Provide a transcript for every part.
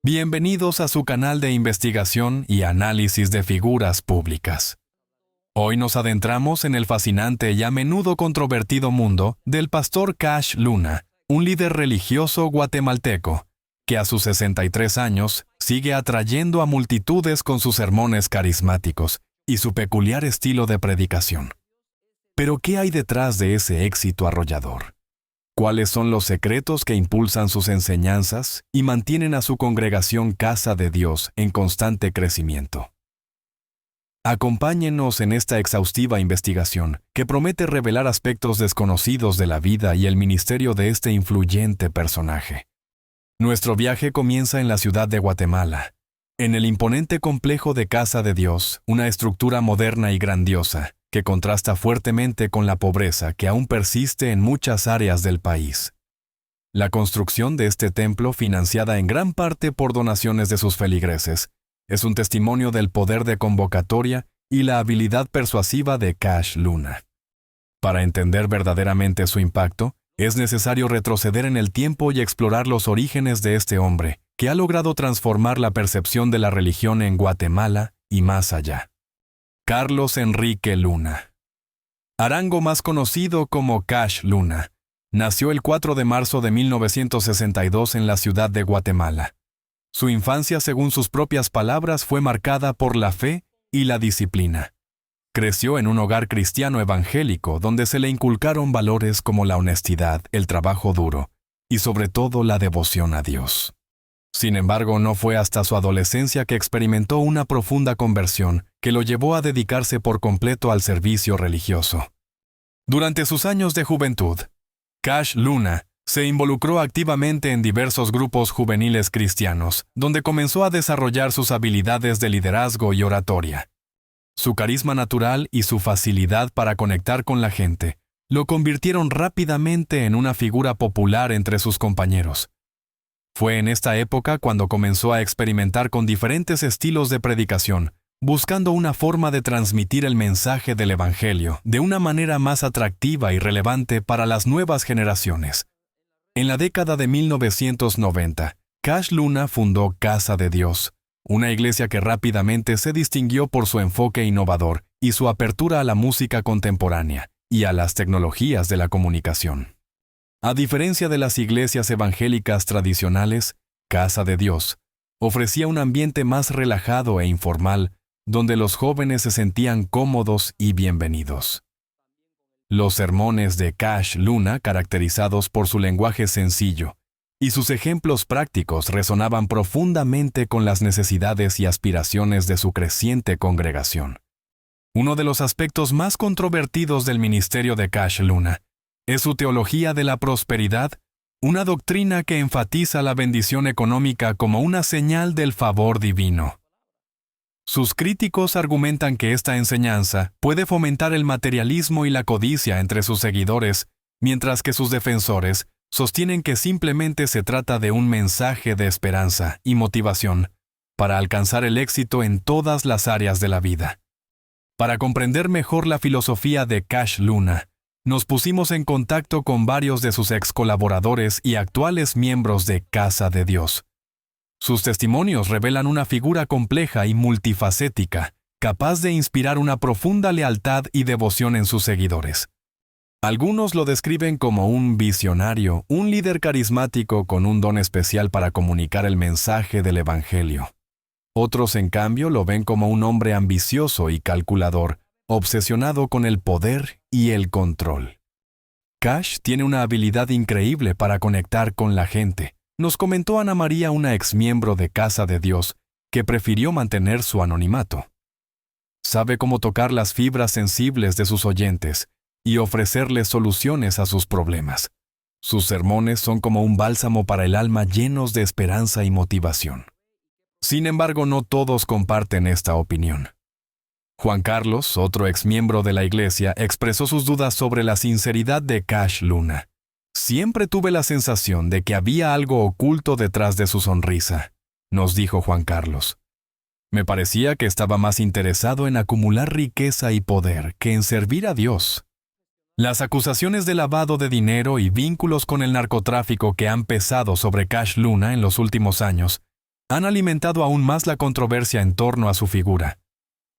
Bienvenidos a su canal de investigación y análisis de figuras públicas. Hoy nos adentramos en el fascinante y a menudo controvertido mundo del pastor Cash Luna, un líder religioso guatemalteco, que a sus 63 años sigue atrayendo a multitudes con sus sermones carismáticos y su peculiar estilo de predicación. Pero ¿qué hay detrás de ese éxito arrollador? ¿Cuáles son los secretos que impulsan sus enseñanzas y mantienen a su congregación Casa de Dios en constante crecimiento? Acompáñenos en esta exhaustiva investigación que promete revelar aspectos desconocidos de la vida y el ministerio de este influyente personaje. Nuestro viaje comienza en la ciudad de Guatemala, en el imponente complejo de Casa de Dios, una estructura moderna y grandiosa, que contrasta fuertemente con la pobreza que aún persiste en muchas áreas del país. La construcción de este templo, financiada en gran parte por donaciones de sus feligreses, es un testimonio del poder de convocatoria y la habilidad persuasiva de Cash Luna. Para entender verdaderamente su impacto, es necesario retroceder en el tiempo y explorar los orígenes de este hombre, que ha logrado transformar la percepción de la religión en Guatemala y más allá. Carlos Enrique Luna. Arango, más conocido como Cash Luna, nació el 4 de marzo de 1962 en la ciudad de Guatemala. Su infancia, según sus propias palabras, fue marcada por la fe y la disciplina. Creció en un hogar cristiano evangélico donde se le inculcaron valores como la honestidad, el trabajo duro y sobre todo la devoción a Dios. Sin embargo, no fue hasta su adolescencia que experimentó una profunda conversión que lo llevó a dedicarse por completo al servicio religioso. Durante sus años de juventud, Cash Luna se involucró activamente en diversos grupos juveniles cristianos, donde comenzó a desarrollar sus habilidades de liderazgo y oratoria. Su carisma natural y su facilidad para conectar con la gente lo convirtieron rápidamente en una figura popular entre sus compañeros. Fue en esta época cuando comenzó a experimentar con diferentes estilos de predicación, buscando una forma de transmitir el mensaje del Evangelio de una manera más atractiva y relevante para las nuevas generaciones. En la década de 1990, Cash Luna fundó Casa de Dios, una iglesia que rápidamente se distinguió por su enfoque innovador y su apertura a la música contemporánea y a las tecnologías de la comunicación. A diferencia de las iglesias evangélicas tradicionales, Casa de Dios ofrecía un ambiente más relajado e informal, donde los jóvenes se sentían cómodos y bienvenidos. Los sermones de Cash Luna, caracterizados por su lenguaje sencillo, y sus ejemplos prácticos resonaban profundamente con las necesidades y aspiraciones de su creciente congregación. Uno de los aspectos más controvertidos del ministerio de Cash Luna es su teología de la prosperidad, una doctrina que enfatiza la bendición económica como una señal del favor divino. Sus críticos argumentan que esta enseñanza puede fomentar el materialismo y la codicia entre sus seguidores, mientras que sus defensores sostienen que simplemente se trata de un mensaje de esperanza y motivación para alcanzar el éxito en todas las áreas de la vida. Para comprender mejor la filosofía de Cash Luna, nos pusimos en contacto con varios de sus ex colaboradores y actuales miembros de Casa de Dios. Sus testimonios revelan una figura compleja y multifacética, capaz de inspirar una profunda lealtad y devoción en sus seguidores. Algunos lo describen como un visionario, un líder carismático con un don especial para comunicar el mensaje del Evangelio. Otros, en cambio, lo ven como un hombre ambicioso y calculador, obsesionado con el poder y el control. Cash tiene una habilidad increíble para conectar con la gente, nos comentó Ana María, una exmiembro de Casa de Dios, que prefirió mantener su anonimato. Sabe cómo tocar las fibras sensibles de sus oyentes y ofrecerles soluciones a sus problemas. Sus sermones son como un bálsamo para el alma, llenos de esperanza y motivación. Sin embargo, no todos comparten esta opinión. Juan Carlos, otro exmiembro de la iglesia, expresó sus dudas sobre la sinceridad de Cash Luna. Siempre tuve la sensación de que había algo oculto detrás de su sonrisa, nos dijo Juan Carlos. Me parecía que estaba más interesado en acumular riqueza y poder que en servir a Dios. Las acusaciones de lavado de dinero y vínculos con el narcotráfico que han pesado sobre Cash Luna en los últimos años han alimentado aún más la controversia en torno a su figura.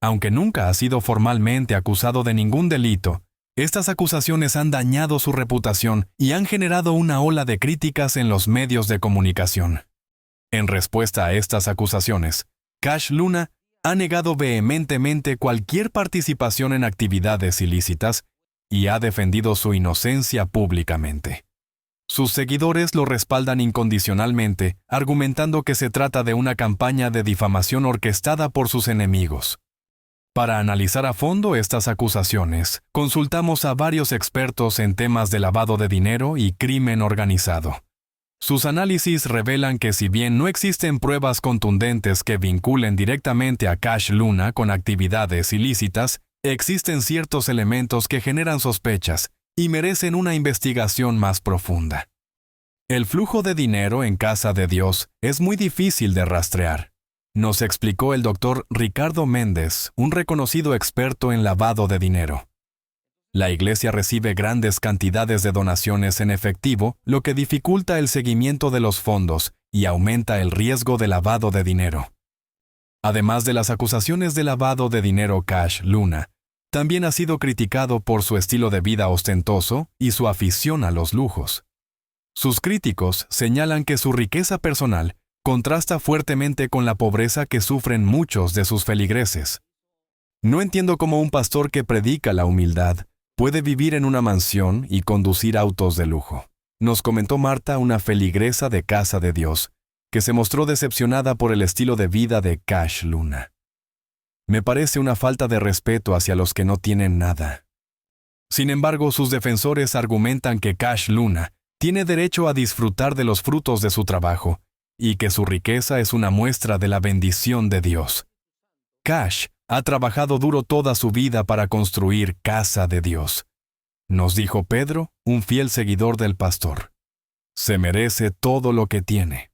Aunque nunca ha sido formalmente acusado de ningún delito, estas acusaciones han dañado su reputación y han generado una ola de críticas en los medios de comunicación. En respuesta a estas acusaciones, Cash Luna ha negado vehementemente cualquier participación en actividades ilícitas y ha defendido su inocencia públicamente. Sus seguidores lo respaldan incondicionalmente, argumentando que se trata de una campaña de difamación orquestada por sus enemigos. Para analizar a fondo estas acusaciones, consultamos a varios expertos en temas de lavado de dinero y crimen organizado. Sus análisis revelan que si bien no existen pruebas contundentes que vinculen directamente a Cash Luna con actividades ilícitas, existen ciertos elementos que generan sospechas y merecen una investigación más profunda. El flujo de dinero en Casa de Dios es muy difícil de rastrear. Nos explicó el doctor Ricardo Méndez, un reconocido experto en lavado de dinero. La Iglesia recibe grandes cantidades de donaciones en efectivo, lo que dificulta el seguimiento de los fondos y aumenta el riesgo de lavado de dinero. Además de las acusaciones de lavado de dinero, Cash Luna también ha sido criticado por su estilo de vida ostentoso y su afición a los lujos. Sus críticos señalan que su riqueza personal contrasta fuertemente con la pobreza que sufren muchos de sus feligreses. No entiendo cómo un pastor que predica la humildad puede vivir en una mansión y conducir autos de lujo, nos comentó Marta, una feligresa de Casa de Dios, que se mostró decepcionada por el estilo de vida de Cash Luna. Me parece una falta de respeto hacia los que no tienen nada. Sin embargo, sus defensores argumentan que Cash Luna tiene derecho a disfrutar de los frutos de su trabajo y que su riqueza es una muestra de la bendición de Dios. Cash ha trabajado duro toda su vida para construir Casa de Dios, nos dijo Pedro, un fiel seguidor del pastor. Se merece todo lo que tiene.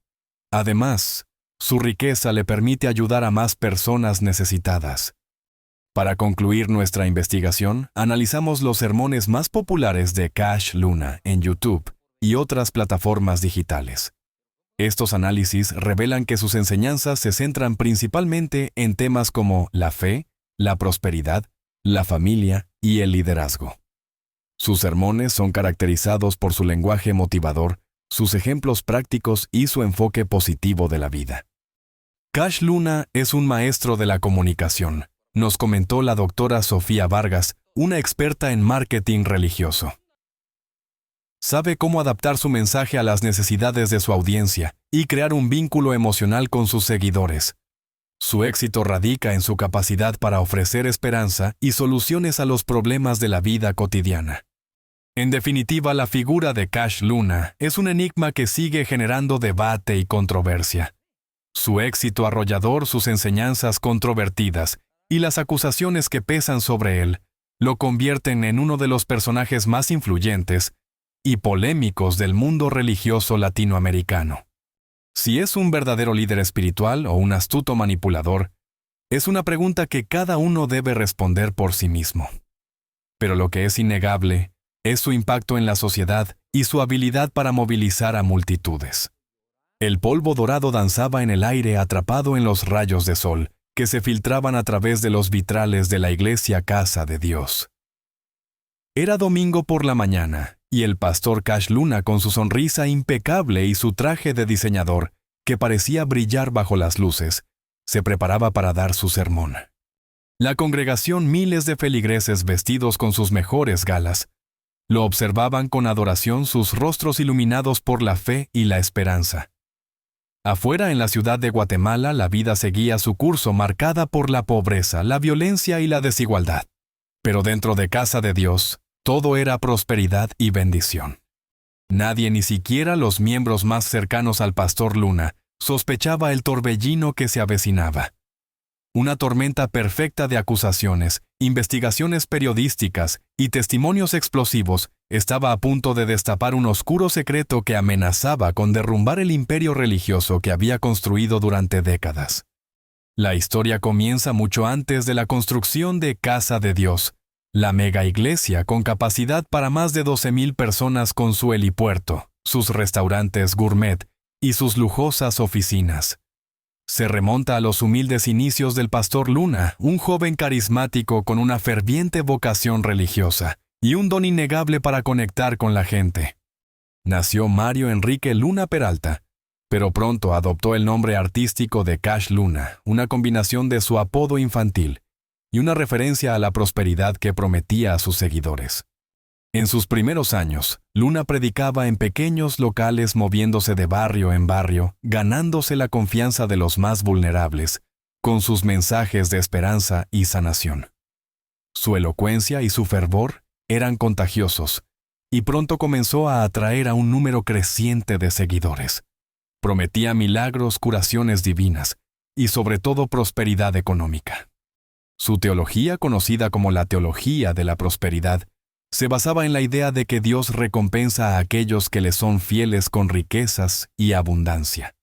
Además, su riqueza le permite ayudar a más personas necesitadas. Para concluir nuestra investigación, analizamos los sermones más populares de Cash Luna en YouTube y otras plataformas digitales. Estos análisis revelan que sus enseñanzas se centran principalmente en temas como la fe, la prosperidad, la familia y el liderazgo. Sus sermones son caracterizados por su lenguaje motivador, sus ejemplos prácticos y su enfoque positivo de la vida. Cash Luna es un maestro de la comunicación, nos comentó la doctora Sofía Vargas, una experta en marketing religioso. Sabe cómo adaptar su mensaje a las necesidades de su audiencia y crear un vínculo emocional con sus seguidores. Su éxito radica en su capacidad para ofrecer esperanza y soluciones a los problemas de la vida cotidiana. En definitiva, la figura de Cash Luna es un enigma que sigue generando debate y controversia. Su éxito arrollador, sus enseñanzas controvertidas y las acusaciones que pesan sobre él lo convierten en uno de los personajes más influyentes y polémicos del mundo religioso latinoamericano. Si es un verdadero líder espiritual o un astuto manipulador, es una pregunta que cada uno debe responder por sí mismo. Pero lo que es innegable es su impacto en la sociedad y su habilidad para movilizar a multitudes. El polvo dorado danzaba en el aire atrapado en los rayos de sol que se filtraban a través de los vitrales de la iglesia Casa de Dios. Era domingo por la mañana, y el pastor Cash Luna, con su sonrisa impecable y su traje de diseñador, que parecía brillar bajo las luces, se preparaba para dar su sermón. La congregación, miles de feligreses vestidos con sus mejores galas, lo observaban con adoración, sus rostros iluminados por la fe y la esperanza. Afuera, en la ciudad de Guatemala, la vida seguía su curso marcada por la pobreza, la violencia y la desigualdad. Pero dentro de Casa de Dios, todo era prosperidad y bendición. Nadie, ni siquiera los miembros más cercanos al pastor Luna, sospechaba el torbellino que se avecinaba. Una tormenta perfecta de acusaciones, investigaciones periodísticas y testimonios explosivos estaba a punto de destapar un oscuro secreto que amenazaba con derrumbar el imperio religioso que había construido durante décadas. La historia comienza mucho antes de la construcción de Casa de Dios, la mega iglesia con capacidad para más de 12,000 personas con su helipuerto, sus restaurantes gourmet y sus lujosas oficinas. Se remonta a los humildes inicios del pastor Luna, un joven carismático con una ferviente vocación religiosa y un don innegable para conectar con la gente. Nació Mario Enrique Luna Peralta, pero pronto adoptó el nombre artístico de Cash Luna, una combinación de su apodo infantil y una referencia a la prosperidad que prometía a sus seguidores. En sus primeros años, Luna predicaba en pequeños locales moviéndose de barrio en barrio, ganándose la confianza de los más vulnerables, con sus mensajes de esperanza y sanación. Su elocuencia y su fervor eran contagiosos, y pronto comenzó a atraer a un número creciente de seguidores. Prometía milagros, curaciones divinas, y sobre todo prosperidad económica. Su teología, conocida como la teología de la prosperidad, se basaba en la idea de que Dios recompensa a aquellos que le son fieles con riquezas y abundancia.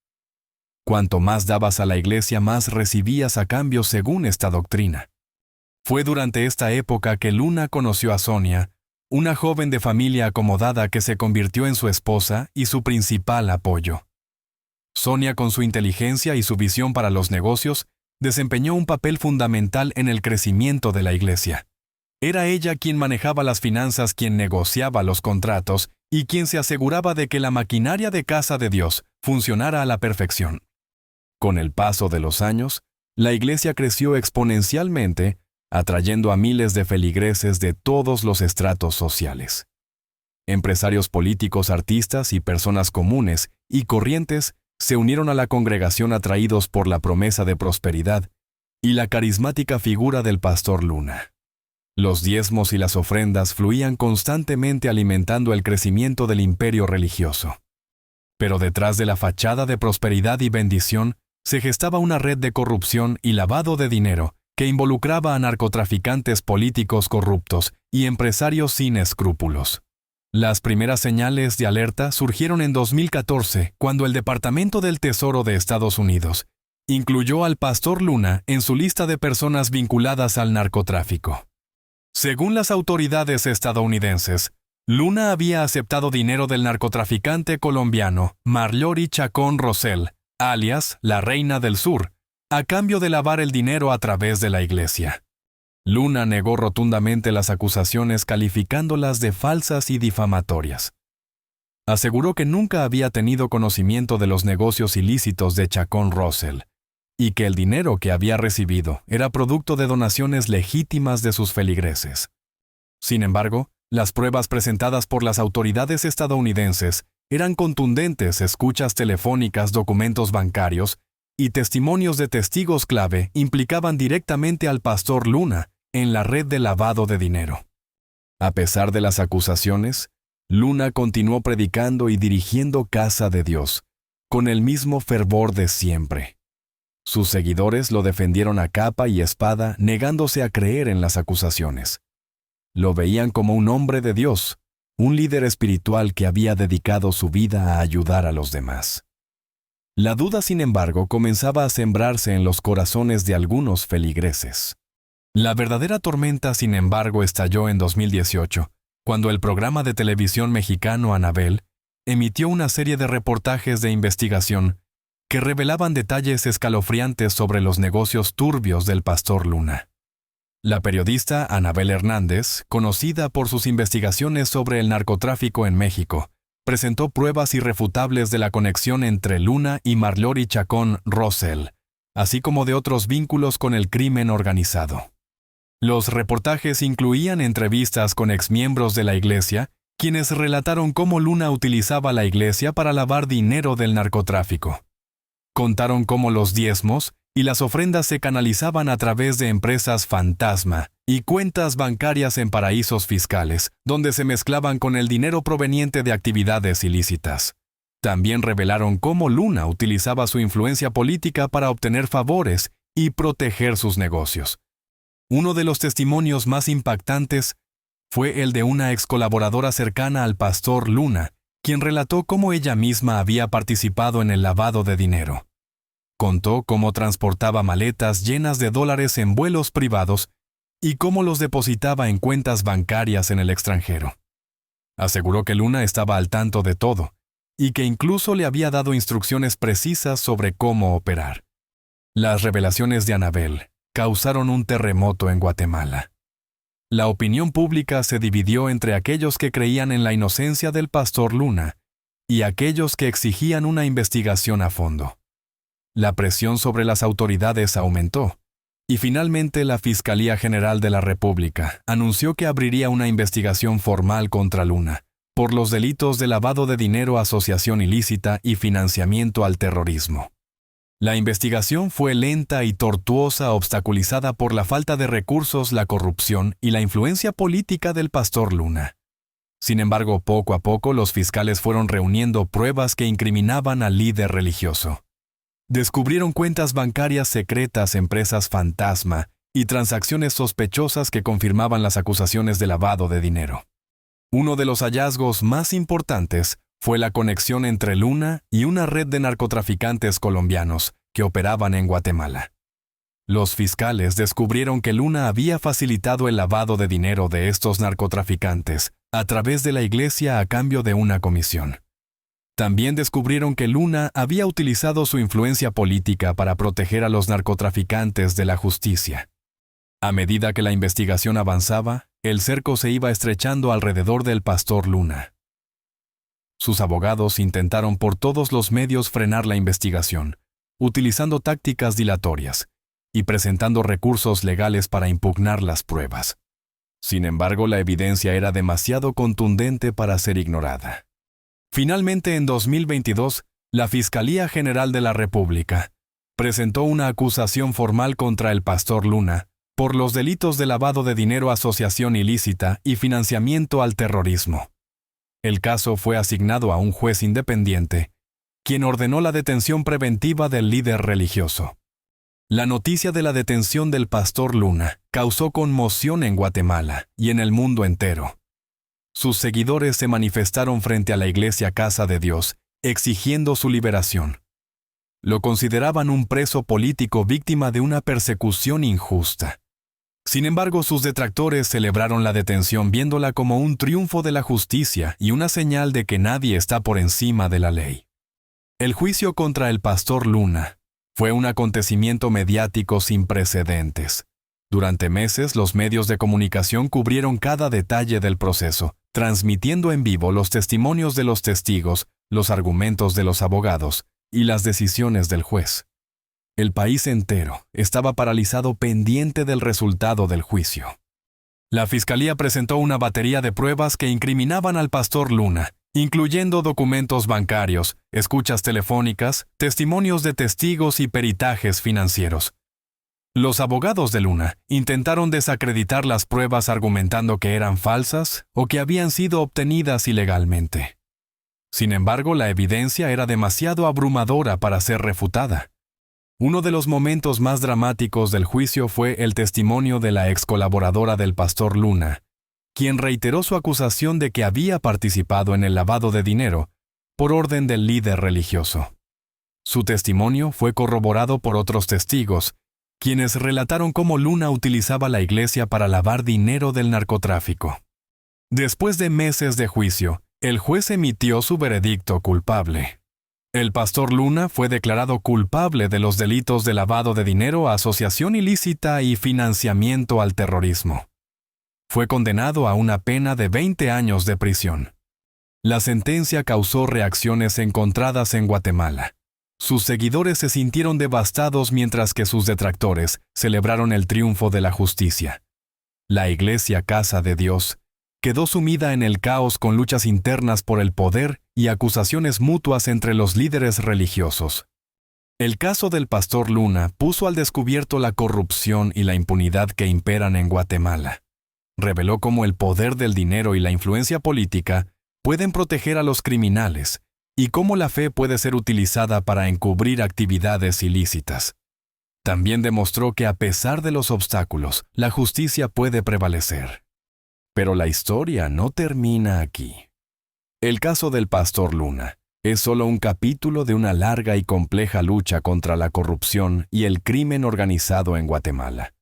Cuanto más dabas a la iglesia, más recibías a cambio según esta doctrina. Fue durante esta época que Luna conoció a Sonia, una joven de familia acomodada que se convirtió en su esposa y su principal apoyo. Sonia, con su inteligencia y su visión para los negocios, desempeñó un papel fundamental en el crecimiento de la iglesia. Era ella quien manejaba las finanzas, quien negociaba los contratos y quien se aseguraba de que la maquinaria de casa de Dios funcionara a la perfección. Con el paso de los años, la iglesia creció exponencialmente, atrayendo a miles de feligreses de todos los estratos sociales. Empresarios políticos, artistas y personas comunes y corrientes se unieron a la congregación atraídos por la promesa de prosperidad y la carismática figura del pastor Luna. Los diezmos y las ofrendas fluían constantemente alimentando el crecimiento del imperio religioso. Pero detrás de la fachada de prosperidad y bendición se gestaba una red de corrupción y lavado de dinero que involucraba a narcotraficantes políticos corruptos y empresarios sin escrúpulos. Las primeras señales de alerta surgieron en 2014, cuando el Departamento del Tesoro de Estados Unidos incluyó al pastor Luna en su lista de personas vinculadas al narcotráfico. Según las autoridades estadounidenses, Luna había aceptado dinero del narcotraficante colombiano Marjorie Chacón Rosell, alias la Reina del Sur, a cambio de lavar el dinero a través de la iglesia. Luna negó rotundamente las acusaciones, calificándolas de falsas y difamatorias. Aseguró que nunca había tenido conocimiento de los negocios ilícitos de Chacón Rosell, y que el dinero que había recibido era producto de donaciones legítimas de sus feligreses. Sin embargo, las pruebas presentadas por las autoridades estadounidenses eran contundentes: escuchas telefónicas, documentos bancarios y testimonios de testigos clave implicaban directamente al pastor Luna en la red de lavado de dinero. A pesar de las acusaciones, Luna continuó predicando y dirigiendo Casa de Dios, con el mismo fervor de siempre. Sus seguidores lo defendieron a capa y espada, negándose a creer en las acusaciones. Lo veían como un hombre de Dios, un líder espiritual que había dedicado su vida a ayudar a los demás. La duda, sin embargo, comenzaba a sembrarse en los corazones de algunos feligreses. La verdadera tormenta, sin embargo, estalló en 2018, cuando el programa de televisión mexicano Anabel emitió una serie de reportajes de investigación que revelaban detalles escalofriantes sobre los negocios turbios del pastor Luna. La periodista Anabel Hernández, conocida por sus investigaciones sobre el narcotráfico en México, presentó pruebas irrefutables de la conexión entre Luna y Marjorie Chacón Rosell, así como de otros vínculos con el crimen organizado. Los reportajes incluían entrevistas con exmiembros de la iglesia, quienes relataron cómo Luna utilizaba la iglesia para lavar dinero del narcotráfico. Contaron cómo los diezmos y las ofrendas se canalizaban a través de empresas fantasma y cuentas bancarias en paraísos fiscales, donde se mezclaban con el dinero proveniente de actividades ilícitas. También revelaron cómo Luna utilizaba su influencia política para obtener favores y proteger sus negocios. Uno de los testimonios más impactantes fue el de una ex colaboradora cercana al pastor Luna, quien relató cómo ella misma había participado en el lavado de dinero. Contó cómo transportaba maletas llenas de dólares en vuelos privados y cómo los depositaba en cuentas bancarias en el extranjero. Aseguró que Luna estaba al tanto de todo y que incluso le había dado instrucciones precisas sobre cómo operar. Las revelaciones de Annabel causaron un terremoto en Guatemala. La opinión pública se dividió entre aquellos que creían en la inocencia del pastor Luna y aquellos que exigían una investigación a fondo. La presión sobre las autoridades aumentó, y finalmente la Fiscalía General de la República anunció que abriría una investigación formal contra Luna por los delitos de lavado de dinero, asociación ilícita y financiamiento al terrorismo. La investigación fue lenta y tortuosa, obstaculizada por la falta de recursos, la corrupción y la influencia política del pastor Luna. Sin embargo, poco a poco los fiscales fueron reuniendo pruebas que incriminaban al líder religioso. Descubrieron cuentas bancarias secretas, empresas fantasma y transacciones sospechosas que confirmaban las acusaciones de lavado de dinero. Uno de los hallazgos más importantes fue la conexión entre Luna y una red de narcotraficantes colombianos que operaban en Guatemala. Los fiscales descubrieron que Luna había facilitado el lavado de dinero de estos narcotraficantes a través de la iglesia a cambio de una comisión. También descubrieron que Luna había utilizado su influencia política para proteger a los narcotraficantes de la justicia. A medida que la investigación avanzaba, el cerco se iba estrechando alrededor del pastor Luna. Sus abogados intentaron por todos los medios frenar la investigación, utilizando tácticas dilatorias y presentando recursos legales para impugnar las pruebas. Sin embargo, la evidencia era demasiado contundente para ser ignorada. Finalmente, en 2022, la Fiscalía General de la República presentó una acusación formal contra el pastor Luna por los delitos de lavado de dinero, asociación ilícita y financiamiento al terrorismo. El caso fue asignado a un juez independiente, quien ordenó la detención preventiva del líder religioso. La noticia de la detención del pastor Luna causó conmoción en Guatemala y en el mundo entero. Sus seguidores se manifestaron frente a la iglesia Casa de Dios, exigiendo su liberación. Lo consideraban un preso político víctima de una persecución injusta. Sin embargo, sus detractores celebraron la detención viéndola como un triunfo de la justicia y una señal de que nadie está por encima de la ley. El juicio contra el pastor Luna fue un acontecimiento mediático sin precedentes. Durante meses, los medios de comunicación cubrieron cada detalle del proceso, transmitiendo en vivo los testimonios de los testigos, los argumentos de los abogados y las decisiones del juez. El país entero estaba paralizado pendiente del resultado del juicio. La Fiscalía presentó una batería de pruebas que incriminaban al pastor Luna, incluyendo documentos bancarios, escuchas telefónicas, testimonios de testigos y peritajes financieros. Los abogados de Luna intentaron desacreditar las pruebas argumentando que eran falsas o que habían sido obtenidas ilegalmente. Sin embargo, la evidencia era demasiado abrumadora para ser refutada. Uno de los momentos más dramáticos del juicio fue el testimonio de la ex colaboradora del pastor Luna, quien reiteró su acusación de que había participado en el lavado de dinero por orden del líder religioso. Su testimonio fue corroborado por otros testigos, quienes relataron cómo Luna utilizaba la iglesia para lavar dinero del narcotráfico. Después de meses de juicio, el juez emitió su veredicto culpable. El pastor Luna fue declarado culpable de los delitos de lavado de dinero, asociación ilícita y financiamiento al terrorismo. Fue condenado a una pena de 20 años de prisión. La sentencia causó reacciones encontradas en Guatemala. Sus seguidores se sintieron devastados mientras que sus detractores celebraron el triunfo de la justicia. La iglesia Casa de Dios quedó sumida en el caos con luchas internas por el poder y acusaciones mutuas entre los líderes religiosos. El caso del pastor Luna puso al descubierto la corrupción y la impunidad que imperan en Guatemala. Reveló cómo el poder del dinero y la influencia política pueden proteger a los criminales y cómo la fe puede ser utilizada para encubrir actividades ilícitas. También demostró que a pesar de los obstáculos, la justicia puede prevalecer. Pero la historia no termina aquí. El caso del pastor Luna es solo un capítulo de una larga y compleja lucha contra la corrupción y el crimen organizado en Guatemala.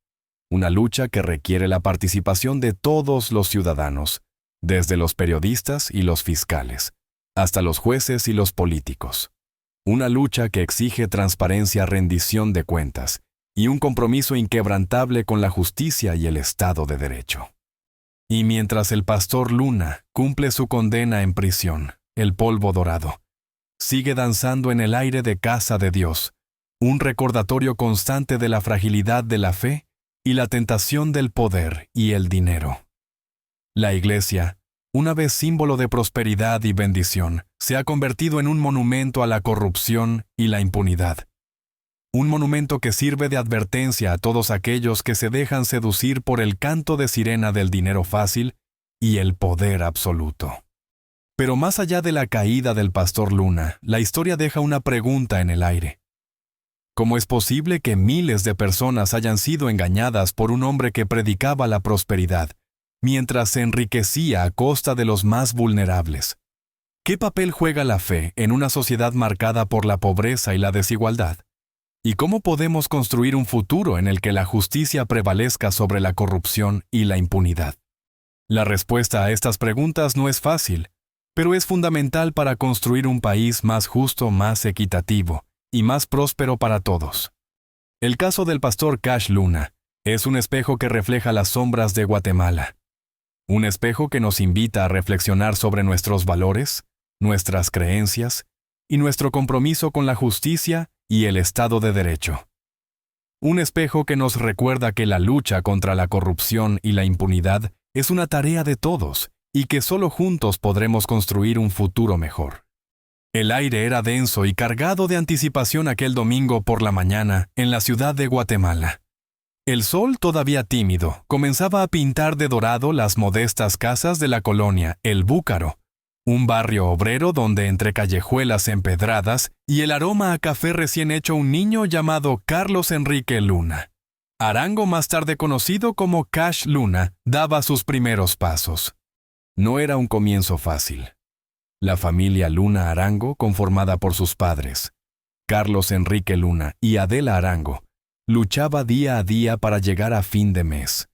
Una lucha que requiere la participación de todos los ciudadanos, desde los periodistas y los fiscales, hasta los jueces y los políticos. Una lucha que exige transparencia, rendición de cuentas y un compromiso inquebrantable con la justicia y el Estado de Derecho. Y mientras el pastor Luna cumple su condena en prisión, el polvo dorado sigue danzando en el aire de casa de Dios, un recordatorio constante de la fragilidad de la fe y la tentación del poder y el dinero. La Iglesia, una vez símbolo de prosperidad y bendición, se ha convertido en un monumento a la corrupción y la impunidad. Un monumento que sirve de advertencia a todos aquellos que se dejan seducir por el canto de sirena del dinero fácil y el poder absoluto. Pero más allá de la caída del pastor Luna, la historia deja una pregunta en el aire. ¿Cómo es posible que miles de personas hayan sido engañadas por un hombre que predicaba la prosperidad, mientras se enriquecía a costa de los más vulnerables? ¿Qué papel juega la fe en una sociedad marcada por la pobreza y la desigualdad? ¿Y cómo podemos construir un futuro en el que la justicia prevalezca sobre la corrupción y la impunidad? La respuesta a estas preguntas no es fácil, pero es fundamental para construir un país más justo, más equitativo y más próspero para todos. El caso del pastor Cash Luna es un espejo que refleja las sombras de Guatemala. Un espejo que nos invita a reflexionar sobre nuestros valores, nuestras creencias y nuestro compromiso con la justicia y el Estado de Derecho. Un espejo que nos recuerda que la lucha contra la corrupción y la impunidad es una tarea de todos y que solo juntos podremos construir un futuro mejor. El aire era denso y cargado de anticipación aquel domingo por la mañana en la ciudad de Guatemala. El sol, todavía tímido, comenzaba a pintar de dorado las modestas casas de la colonia El Búcaro, un barrio obrero donde entre callejuelas empedradas y el aroma a café recién hecho un niño llamado Carlos Enrique Luna, Arango, más tarde conocido como Cash Luna, daba sus primeros pasos. No era un comienzo fácil. La familia Luna Arango, conformada por sus padres, Carlos Enrique Luna y Adela Arango, luchaba día a día para llegar a fin de mes.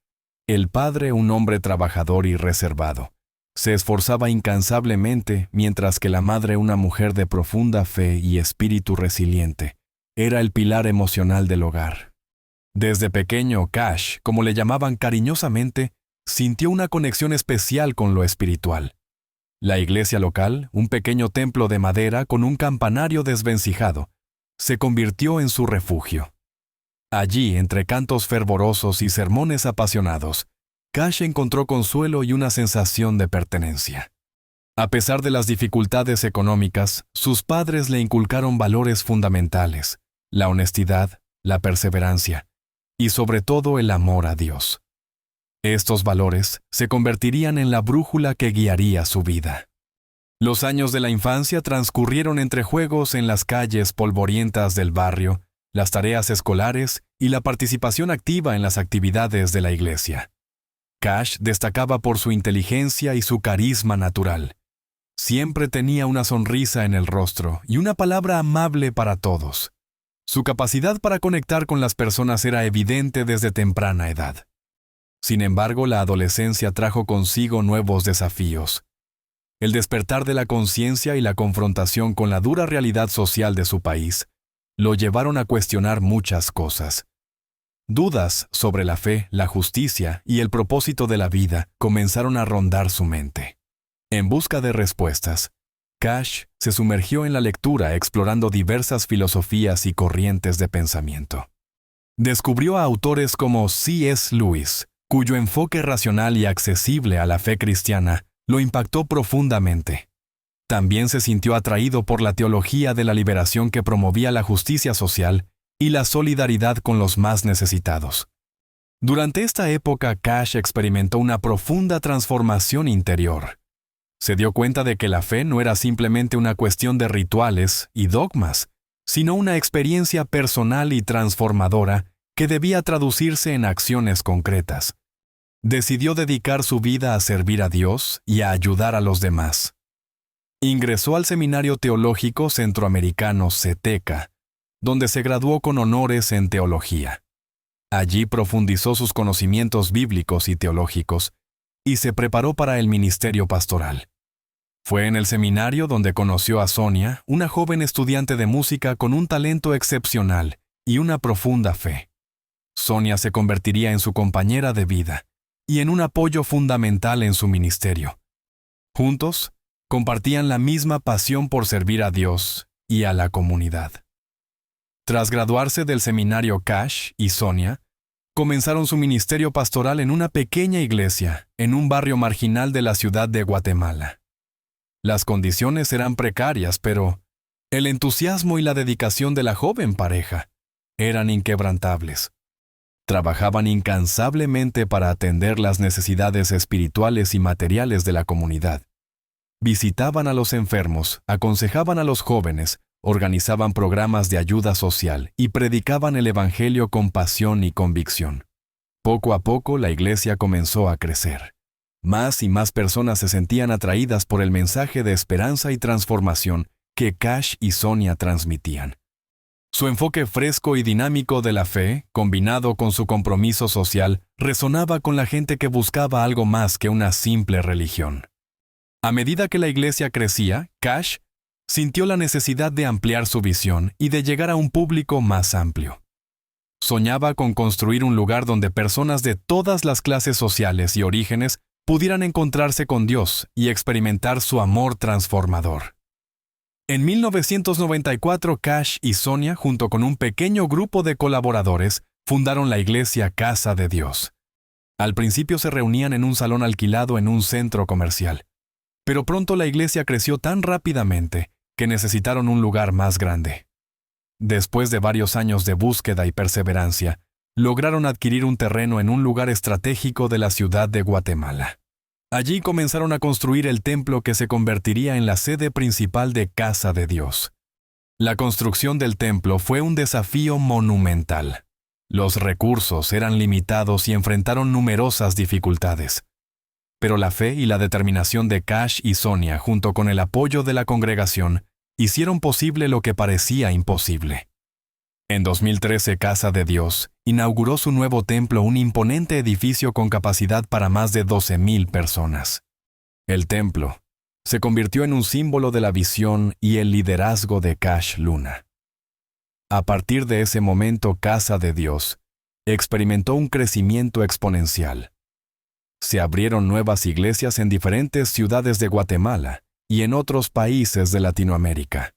El padre, un hombre trabajador y reservado, se esforzaba incansablemente, mientras que la madre, una mujer de profunda fe y espíritu resiliente, era el pilar emocional del hogar. Desde pequeño, Cash, como le llamaban cariñosamente, sintió una conexión especial con lo espiritual. La iglesia local, un pequeño templo de madera con un campanario desvencijado, se convirtió en su refugio. Allí, entre cantos fervorosos y sermones apasionados, Cash encontró consuelo y una sensación de pertenencia. A pesar de las dificultades económicas, sus padres le inculcaron valores fundamentales: la honestidad, la perseverancia y sobre todo el amor a Dios. Estos valores se convertirían en la brújula que guiaría su vida. Los años de la infancia transcurrieron entre juegos en las calles polvorientas del barrio, las tareas escolares y la participación activa en las actividades de la iglesia. Cash destacaba por su inteligencia y su carisma natural. Siempre tenía una sonrisa en el rostro y una palabra amable para todos. Su capacidad para conectar con las personas era evidente desde temprana edad. Sin embargo, la adolescencia trajo consigo nuevos desafíos. El despertar de la conciencia y la confrontación con la dura realidad social de su país lo llevaron a cuestionar muchas cosas. Dudas sobre la fe, la justicia y el propósito de la vida comenzaron a rondar su mente. En busca de respuestas, Cash se sumergió en la lectura explorando diversas filosofías y corrientes de pensamiento. Descubrió a autores como C.S. Lewis, cuyo enfoque racional y accesible a la fe cristiana lo impactó profundamente. También se sintió atraído por la teología de la liberación que promovía la justicia social y la solidaridad con los más necesitados. Durante esta época, Cash experimentó una profunda transformación interior. Se dio cuenta de que la fe no era simplemente una cuestión de rituales y dogmas, sino una experiencia personal y transformadora que debía traducirse en acciones concretas. Decidió dedicar su vida a servir a Dios y a ayudar a los demás. Ingresó al Seminario Teológico Centroamericano CETECA, donde se graduó con honores en teología. Allí profundizó sus conocimientos bíblicos y teológicos y se preparó para el ministerio pastoral. Fue en el seminario donde conoció a Sonia, una joven estudiante de música con un talento excepcional y una profunda fe. Sonia se convertiría en su compañera de vida y en un apoyo fundamental en su ministerio. Juntos, compartían la misma pasión por servir a Dios y a la comunidad. Tras graduarse del seminario, Cash y Sonia comenzaron su ministerio pastoral en una pequeña iglesia en un barrio marginal de la ciudad de Guatemala. Las condiciones eran precarias, pero el entusiasmo y la dedicación de la joven pareja eran inquebrantables. Trabajaban incansablemente para atender las necesidades espirituales y materiales de la comunidad. Visitaban a los enfermos, aconsejaban a los jóvenes, organizaban programas de ayuda social y predicaban el Evangelio con pasión y convicción. Poco a poco la iglesia comenzó a crecer. Más y más personas se sentían atraídas por el mensaje de esperanza y transformación que Cash y Sonia transmitían. Su enfoque fresco y dinámico de la fe, combinado con su compromiso social, resonaba con la gente que buscaba algo más que una simple religión. A medida que la iglesia crecía, Cash sintió la necesidad de ampliar su visión y de llegar a un público más amplio. Soñaba con construir un lugar donde personas de todas las clases sociales y orígenes pudieran encontrarse con Dios y experimentar su amor transformador. En 1994, Cash y Sonia, junto con un pequeño grupo de colaboradores, fundaron la iglesia Casa de Dios. Al principio se reunían en un salón alquilado en un centro comercial, pero pronto la iglesia creció tan rápidamente que necesitaron un lugar más grande. Después de varios años de búsqueda y perseverancia, lograron adquirir un terreno en un lugar estratégico de la ciudad de Guatemala. Allí comenzaron a construir el templo que se convertiría en la sede principal de Casa de Dios. La construcción del templo fue un desafío monumental. Los recursos eran limitados y enfrentaron numerosas dificultades. Pero la fe y la determinación de Cash y Sonia, junto con el apoyo de la congregación, hicieron posible lo que parecía imposible. En 2013, Casa de Dios inauguró su nuevo templo, un imponente edificio con capacidad para más de 12,000 personas. El templo se convirtió en un símbolo de la visión y el liderazgo de Cash Luna. A partir de ese momento, Casa de Dios experimentó un crecimiento exponencial. Se abrieron nuevas iglesias en diferentes ciudades de Guatemala y en otros países de Latinoamérica.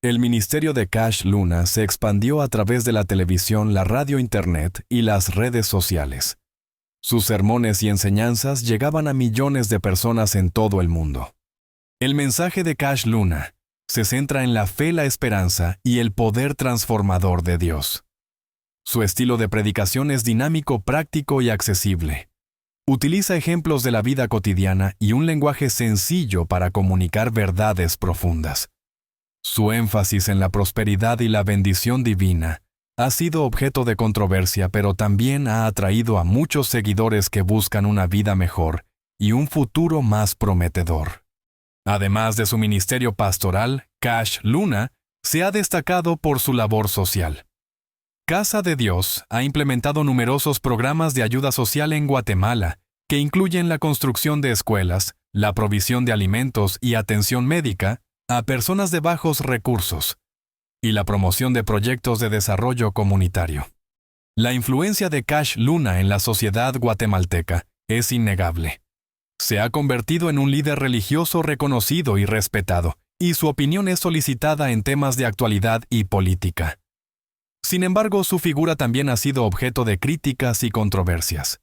El ministerio de Cash Luna se expandió a través de la televisión, la radio, internet y las redes sociales. Sus sermones y enseñanzas llegaban a millones de personas en todo el mundo. El mensaje de Cash Luna se centra en la fe, la esperanza y el poder transformador de Dios. Su estilo de predicación es dinámico, práctico y accesible. Utiliza ejemplos de la vida cotidiana y un lenguaje sencillo para comunicar verdades profundas. Su énfasis en la prosperidad y la bendición divina ha sido objeto de controversia, pero también ha atraído a muchos seguidores que buscan una vida mejor y un futuro más prometedor. Además de su ministerio pastoral, Cash Luna se ha destacado por su labor social. Casa de Dios ha implementado numerosos programas de ayuda social en Guatemala, que incluyen la construcción de escuelas, la provisión de alimentos y atención médica a personas de bajos recursos, y la promoción de proyectos de desarrollo comunitario. La influencia de Cash Luna en la sociedad guatemalteca es innegable. Se ha convertido en un líder religioso reconocido y respetado, y su opinión es solicitada en temas de actualidad y política. Sin embargo, su figura también ha sido objeto de críticas y controversias.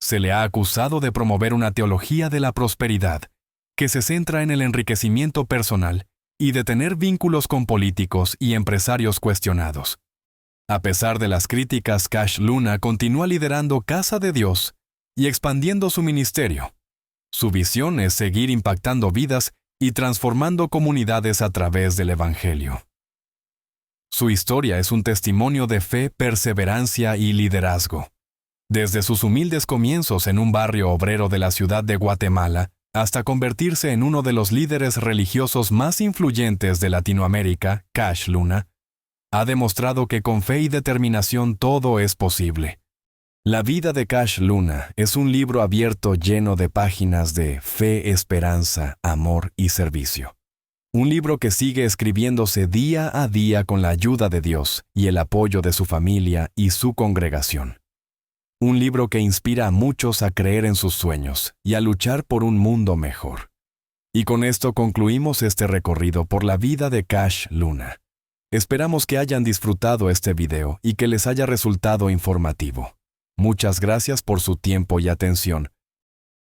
Se le ha acusado de promover una teología de la prosperidad, que se centra en el enriquecimiento personal y de tener vínculos con políticos y empresarios cuestionados. A pesar de las críticas, Cash Luna continúa liderando Casa de Dios y expandiendo su ministerio. Su visión es seguir impactando vidas y transformando comunidades a través del Evangelio. Su historia es un testimonio de fe, perseverancia y liderazgo. Desde sus humildes comienzos en un barrio obrero de la ciudad de Guatemala, hasta convertirse en uno de los líderes religiosos más influyentes de Latinoamérica, Cash Luna ha demostrado que con fe y determinación todo es posible. La vida de Cash Luna es un libro abierto lleno de páginas de fe, esperanza, amor y servicio. Un libro que sigue escribiéndose día a día con la ayuda de Dios y el apoyo de su familia y su congregación. Un libro que inspira a muchos a creer en sus sueños y a luchar por un mundo mejor. Y con esto concluimos este recorrido por la vida de Cash Luna. Esperamos que hayan disfrutado este video y que les haya resultado informativo. Muchas gracias por su tiempo y atención.